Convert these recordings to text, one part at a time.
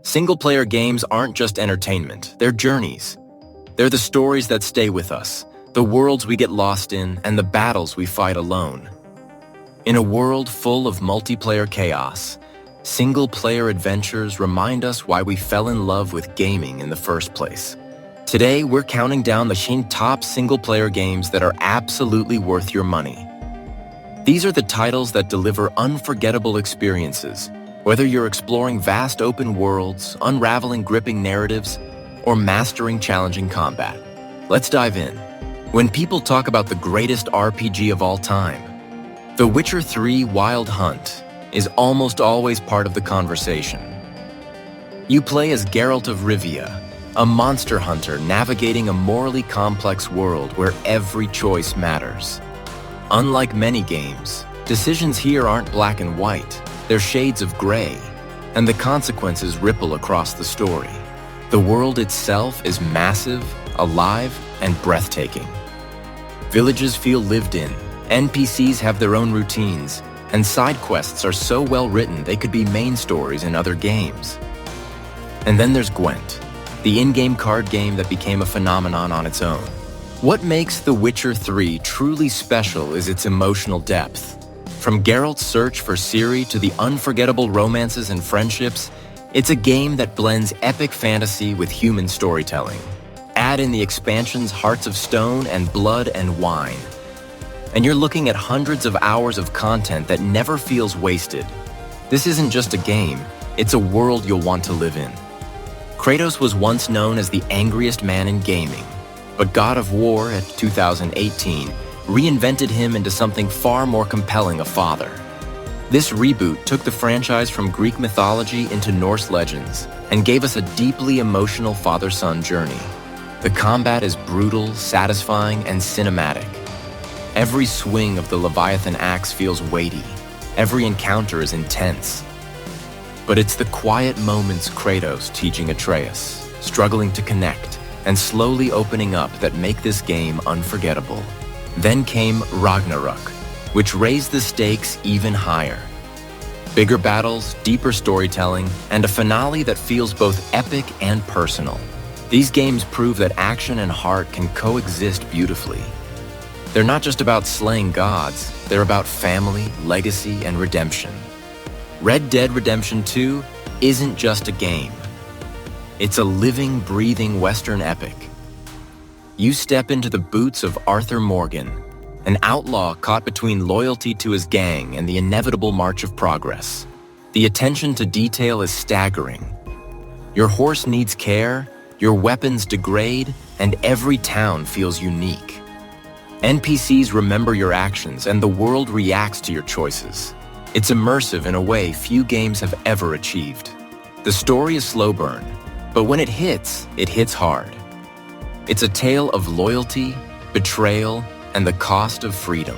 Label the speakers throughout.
Speaker 1: Single-player games aren't just entertainment, they're journeys. They're the stories that stay with us, the worlds we get lost in, and the battles we fight alone. In a world full of multiplayer chaos, single-player adventures remind us why we fell in love with gaming in the first place. Today, we're counting down the top single-player games that are absolutely worth your money. These are the titles that deliver unforgettable experiences, whether you're exploring vast open worlds, unraveling gripping narratives, or mastering challenging combat. Let's dive in. When people talk about the greatest RPG of all time, The Witcher 3 Wild Hunt is almost always part of the conversation. You play as Geralt of Rivia, a monster hunter navigating a morally complex world where every choice matters. Unlike many games, decisions here aren't black and white, they're shades of gray, and the consequences ripple across the story. The world itself is massive, alive, and breathtaking. Villages feel lived in, NPCs have their own routines, and side quests are so well written they could be main stories in other games. And then there's Gwent, the in-game card game that became a phenomenon on its own. What makes The Witcher 3 truly special is its emotional depth. From Geralt's search for Ciri to the unforgettable romances and friendships, it's a game that blends epic fantasy with human storytelling. Add in the expansions Hearts of Stone and Blood and Wine, and you're looking at hundreds of hours of content that never feels wasted. This isn't just a game, it's a world you'll want to live in. Kratos was once known as the angriest man in gaming, but God of War at 2018 reinvented him into something far more compelling, a father. This reboot took the franchise from Greek mythology into Norse legends and gave us a deeply emotional father-son journey. The combat is brutal, satisfying, and cinematic. Every swing of the Leviathan axe feels weighty. Every encounter is intense. But it's the quiet moments Kratos teaching Atreus, struggling to connect, and slowly opening up that make this game unforgettable. Then came Ragnarök, which raised the stakes even higher. Bigger battles, deeper storytelling, and a finale that feels both epic and personal. These games prove that action and heart can coexist beautifully. They're not just about slaying gods, they're about family, legacy, and redemption. Red Dead Redemption 2 isn't just a game. It's a living, breathing Western epic. You step into the boots of Arthur Morgan, an outlaw caught between loyalty to his gang and the inevitable march of progress. The attention to detail is staggering. Your horse needs care, your weapons degrade, and every town feels unique. NPCs remember your actions, and the world reacts to your choices. It's immersive in a way few games have ever achieved. The story is slow burn, but when it hits hard. It's a tale of loyalty, betrayal, and the cost of freedom.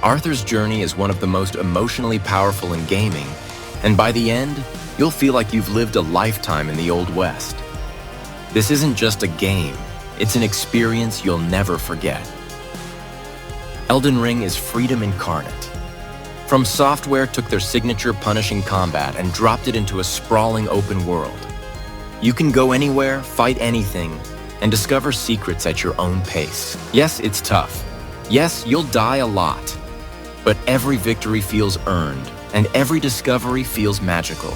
Speaker 1: Arthur's journey is one of the most emotionally powerful in gaming, and by the end, you'll feel like you've lived a lifetime in the Old West. This isn't just a game, it's an experience you'll never forget. Elden Ring is freedom incarnate. From Software took their signature punishing combat and dropped it into a sprawling open world. You can go anywhere, fight anything, and discover secrets at your own pace. Yes, it's tough. Yes, you'll die a lot. But every victory feels earned, and every discovery feels magical.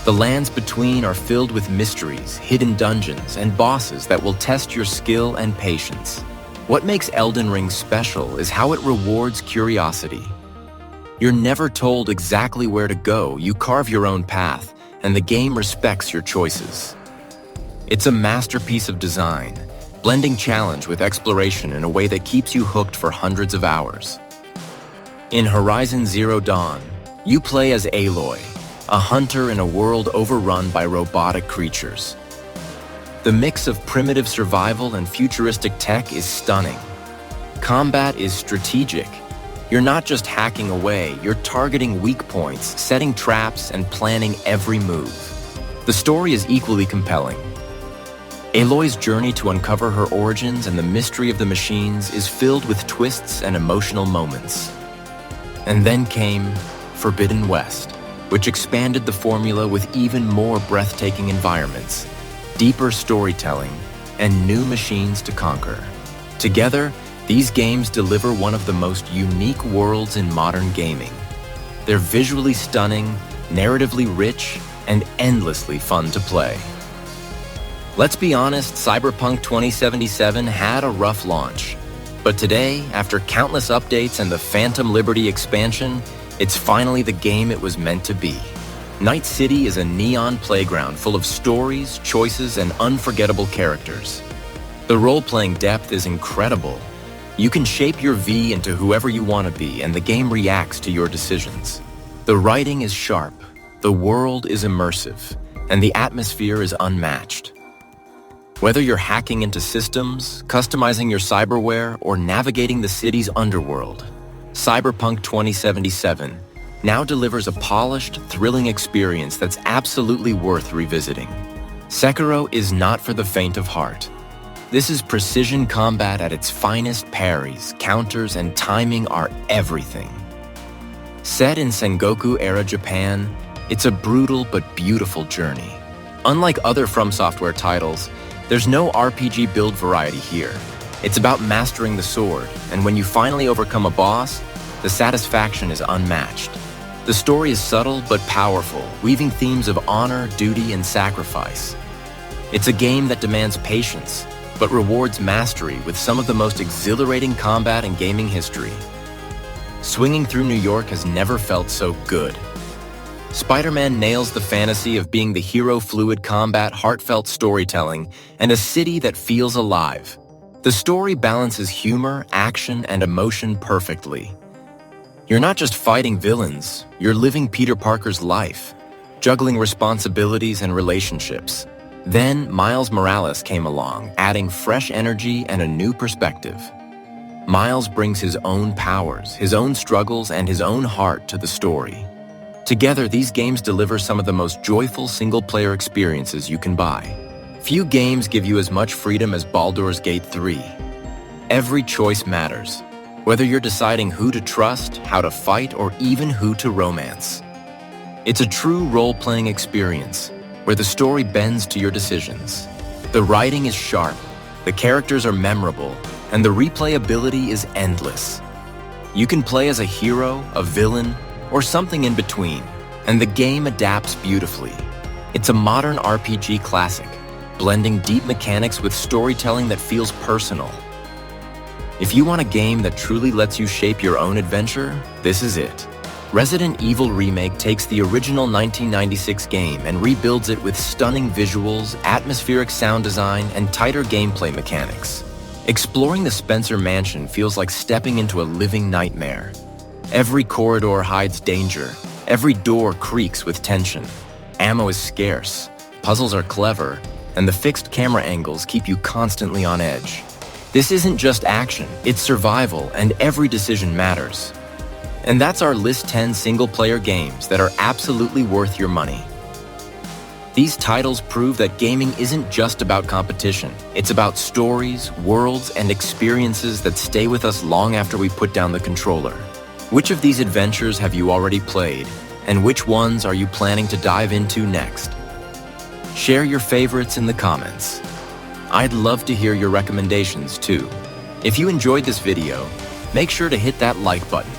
Speaker 1: The lands between are filled with mysteries, hidden dungeons, and bosses that will test your skill and patience. What makes Elden Ring special is how it rewards curiosity. You're never told exactly where to go, you carve your own path, and the game respects your choices. It's a masterpiece of design, blending challenge with exploration in a way that keeps you hooked for hundreds of hours. In Horizon Zero Dawn, you play as Aloy, a hunter in a world overrun by robotic creatures. The mix of primitive survival and futuristic tech is stunning. Combat is strategic. You're not just hacking away, you're targeting weak points, setting traps, and planning every move. The story is equally compelling. Aloy's journey to uncover her origins and the mystery of the machines is filled with twists and emotional moments. And then came Forbidden West, which expanded the formula with even more breathtaking environments, deeper storytelling, and new machines to conquer. Together, these games deliver one of the most unique worlds in modern gaming. They're visually stunning, narratively rich, and endlessly fun to play. Let's be honest, Cyberpunk 2077 had a rough launch. But today, after countless updates and the Phantom Liberty expansion, it's finally the game it was meant to be. Night City is a neon playground full of stories, choices, and unforgettable characters. The role-playing depth is incredible. You can shape your V into whoever you want to be, and the game reacts to your decisions. The writing is sharp, the world is immersive, and the atmosphere is unmatched. Whether you're hacking into systems, customizing your cyberware, or navigating the city's underworld, Cyberpunk 2077 now delivers a polished, thrilling experience that's absolutely worth revisiting. Sekiro is not for the faint of heart. This is precision combat at its finest. Parries, counters, and timing are everything. Set in Sengoku-era Japan, it's a brutal but beautiful journey. Unlike other From Software titles, there's no RPG build variety here. It's about mastering the sword, and when you finally overcome a boss, the satisfaction is unmatched. The story is subtle but powerful, weaving themes of honor, duty, and sacrifice. It's a game that demands patience, but rewards mastery with some of the most exhilarating combat in gaming history. Swinging through New York has never felt so good. Spider-Man nails the fantasy of being the hero, fluid combat, heartfelt storytelling, and a city that feels alive. The story balances humor, action, and emotion perfectly. You're not just fighting villains, you're living Peter Parker's life, juggling responsibilities and relationships. Then Miles Morales came along, adding fresh energy and a new perspective. Miles brings his own powers, his own struggles, and his own heart to the story. Together, these games deliver some of the most joyful single-player experiences you can buy. Few games give you as much freedom as Baldur's Gate 3. Every choice matters, whether you're deciding who to trust, how to fight, or even who to romance. It's a true role-playing experience, where the story bends to your decisions. The writing is sharp, the characters are memorable, and the replayability is endless. You can play as a hero, a villain, or something in between, and the game adapts beautifully. It's a modern RPG classic, blending deep mechanics with storytelling that feels personal. If you want a game that truly lets you shape your own adventure, this is it. Resident Evil Remake takes the original 1996 game and rebuilds it with stunning visuals, atmospheric sound design, and tighter gameplay mechanics. Exploring the Spencer Mansion feels like stepping into a living nightmare. Every corridor hides danger, every door creaks with tension. Ammo is scarce, puzzles are clever, and the fixed camera angles keep you constantly on edge. This isn't just action, it's survival, and every decision matters. And that's our list 10 single-player games that are absolutely worth your money. These titles prove that gaming isn't just about competition. It's about stories, worlds, and experiences that stay with us long after we put down the controller. Which of these adventures have you already played, and which ones are you planning to dive into next? Share your favorites in the comments. I'd love to hear your recommendations too. If you enjoyed this video, make sure to hit that like button.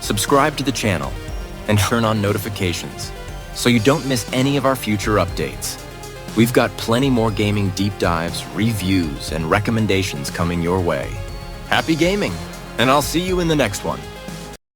Speaker 1: Subscribe to the channel and turn on notifications so you don't miss any of our future updates. We've got plenty more gaming deep dives, reviews, and recommendations coming your way. Happy gaming, and I'll see you in the next one.